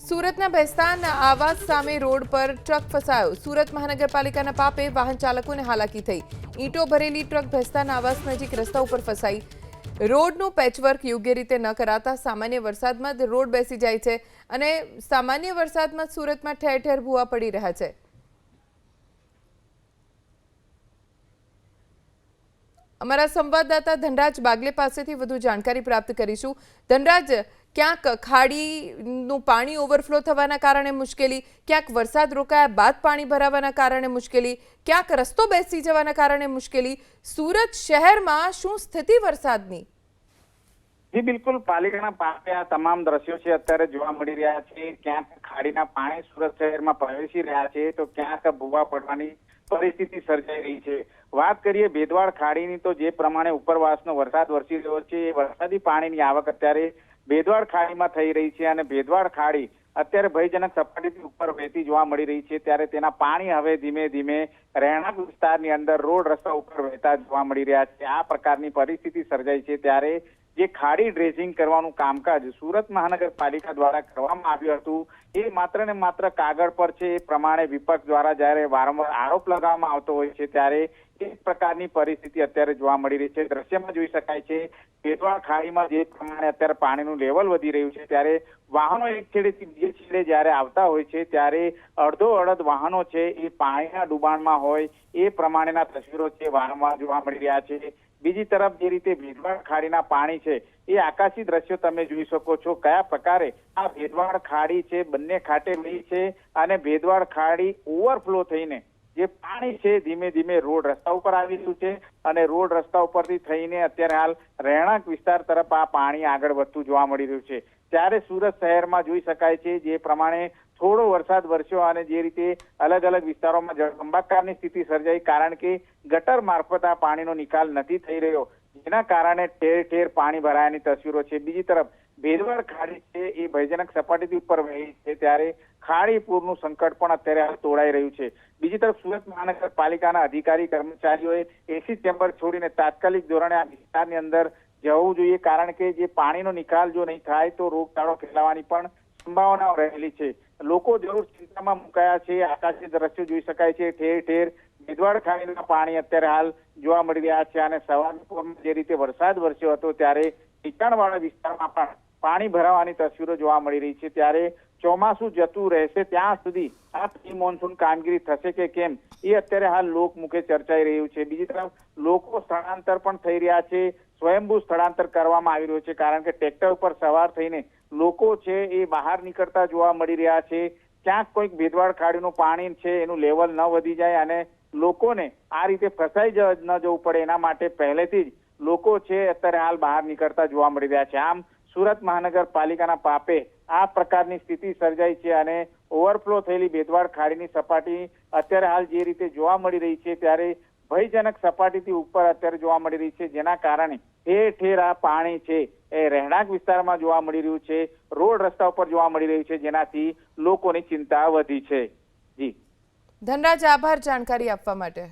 સુરતના ભેસ્તાન આવાસ સામે રોડ પર ટ્રક ફસાયો। સુરત મહાનગરપાલિકાના પાપે વાહન ચાલકોને હાલાકી થઈ। ઈંટો ભરેલી ટ્રક ભેસ્તાન આવાસ નજીક રસ્તા ઉપર ફસાઈ। રોડનું પેચવર્ક યોગ્ય રીતે ન કરાતા સામાન્ય વરસાદમાં જ રોડ બેસી જાય છે અને સામાન્ય વરસાદમાં સુરતમાં ઠેર ઠેર ભૂવા પડી રહ્યા છે। અમારા સંવાદદાતા ધનરાજ બાગલે પાસેથી વધુ જાણકારી પ્રાપ્ત કરીશું। ધનરાજ, ક્યાંક ખાડીનું પાણી ઓવરફ્લો થવાના કારણે મુશ્કેલી, ક્યાંક વરસાદ રોકાયા બાદ પાણી ભરાવાના કારણે મુશ્કેલી, ક્યાંક રસ્તો બેસી જવાના કારણે મુશ્કેલી। સુરત શહેરમાં શું સ્થિતિ વરસાદની? જી બિલકુલ, પાલિકાના પાસે આ તમામ દ્રશ્યો છે અત્યારે જોવા મળી રહ્યા છે। ક્યાંક ખાડીના પાણી સુરત શહેરમાં પ્રવેશી રહ્યા છે તો ક્યાંક ભૂવા પડવાની પરિસ્થિતિ સર્જાઈ રહી છે। વાત કરીએ ભેદવાડ ખાડીની તો જે પ્રમાણે ઉપરવાસનો વરસાદ વરસી રહ્યો છે એ વરસાદી પાણીની આવક અત્યારે ભેદવાડ ખાડીમાં થઈ રહી છે અને ભેદવાડ ખાડી અત્યારે ભયજનક સપાટીથી ઉપર વહેતી જોવા મળી રહી છે। ત્યારે તેના પાણી હવે ધીમે ધીમે રહેણાંક વિસ્તારની અંદર રોડ રસ્તા ઉપર વહેતા જોવા મળી રહ્યા છે। આ પ્રકારની પરિસ્થિતિ સર્જાઈ છે ત્યારે જે ખાડી ડ્રેસિંગ કરવાનું કામકાજ સુરત મહાનગરપાલિકા દ્વારા કરવામાં આવ્યું હતું એ માત્ર ને માત્ર કાગળ પર છે। એ પ્રમાણે વિપક્ષ દ્વારા જ્યારે વારંવાર આરોપ લગાવવામાં આવતો હોય છે ત્યારે એ પ્રકારની પરિસ્થિતિ અત્યારે જોવા મળી રહી છે। દ્રશ્યમાં જોઈ શકાય છે ભેદવાડ ખાડીમાં જે પ્રમાણે અત્યારે પાણીનું લેવલ વધી રહ્યું છે ત્યારે વાહનો એક છેડેથી બીજે છેડે જ્યારે આવતા હોય છે ત્યારે અડધો અડધ વાહનો છે એ પાણીના ડુબાણમાં હોય એ પ્રમાણેના તસવીરો છે વારંવાર જોવા મળી રહ્યા છે। બીજી તરફ જે રીતે ભેદવાડ ખાડીના પાણી છે એ આકાશી દ્રશ્યો તમે જોઈ શકો છો કયા પ્રકારે આ ભેદવાડ ખાડી છે બંને ખાતે રહી છે અને ભેદવાડ ખાડી ઓવરફ્લો થઈને જે પાણી છે ધીમે ધીમે રોડ રસ્તા ઉપર આવી રહ્યું છે અને રોડ રસ્તા ઉપરથી થઈને અત્યારે હાલ રહેણાંક વિસ્તાર તરફ આ પાણી આગળ વધતું જોવા મળી રહ્યું છે। ત્યારે સુરત શહેરમાં જોઈ શકાય છે જે પ્રમાણે થોડો વરસાદ વરસ્યો અને જે રીતે અલગ અલગ વિસ્તારોમાં જળબંબાકારની સ્થિતિ સર્જાઈ કારણ કે ગટર મારફત આ પાણીનો નિકાલ નથી થઈ રહ્યો જેના કારણે ઠેર ઠેર પાણી ભરાયાની તસવીરો છે। બીજી તરફ ભેદવાડ ખાડી છે એ ભયજનક સપાટીથી ઉપર વહી છે ત્યારે ખાડી પૂરનું સંકટ પણ અત્યારે હાલ તોડાઈ રહ્યું છે। બીજી તરફ સુરત મહાનગરપાલિકાના અધિકારી કર્મચારીઓએ એસી ચેમ્બર છોડીને તાત્કાલિક ધોરણે આ વિસ્તારની અંદર જવું જોઈએ કારણ કે જે પાણીનો નિકાલ જો નહીં થાય તો રોગચાળો ફેલાવાની પણ સંભાવનાઓ રહેલી છે। લોકો જરૂર ચિંતામાં મુકાયા છે। આકાશી દ્રશ્યો જોઈ શકાય છે ઠેર ઠેર ભેદવાડ ખાડીના પાણી અત્યારે હાલ જોવા મળી રહ્યા છે અને સવારમાં જે રીતે વરસાદ વરસ્યો હતો ત્યારે નીચાણવાળા વિસ્તારમાં પણ પાણી ભરાવાની તસવીરો જોવા મળી રહી છે। ત્યારે ચોમાસું જતું રહેશે ત્યાં સુધી આ પ્રી મોન્સૂન કામગીરી થશે કે કેમ એ અત્યારે હાલ લોકમુખે ચર્ચાઈ રહ્યું છે। બીજી તરફ લોકો સ્થળાંતર પણ થઈ રહ્યા છે। સ્વયંભૂ સ્થળાંતર કરવામાં આવી રહ્યું છે કારણ કે ટ્રેક્ટર ઉપર સવાર થઈને લોકો છે એ બહાર નીકળતા જોવા મળી રહ્યા છે। ક્યાંક કોઈક ભેદવાડ ખાડીનું પાણી છે એનું લેવલ ન વધી જાય અને લોકોને આ રીતે ફસાઈ ન જવું પડે એના માટે પહેલેથી જ લોકો છે અત્યારે હાલ બહાર નીકળતા જોવા મળી રહ્યા છે। આમ સુરત મહાનગરપાલિકાના પાપે આ પ્રકારની સ્થિતિ સર્જાઈ છે અને ઓવરફ્લો થયેલી ભેદવાડ ખાડીની સપાટી અત્યારે હાલ જે રીતે જોવા મળી રહી છે ત્યારે ભયજનક સપાટીથી ઉપર અત્યારે જોવા મળી રહી છે જેના કારણે ઠેર ઠેર આ પાણી છે એ રહેણાંક વિસ્તારમાં જોવા મળી રહ્યું છે રોડ રસ્તા ઉપર જોવા મળી રહ્યું છે જેનાથી લોકોની ચિંતા વધી છે। જી ધનરાજ, આભાર જાણકારી આપવા માટે।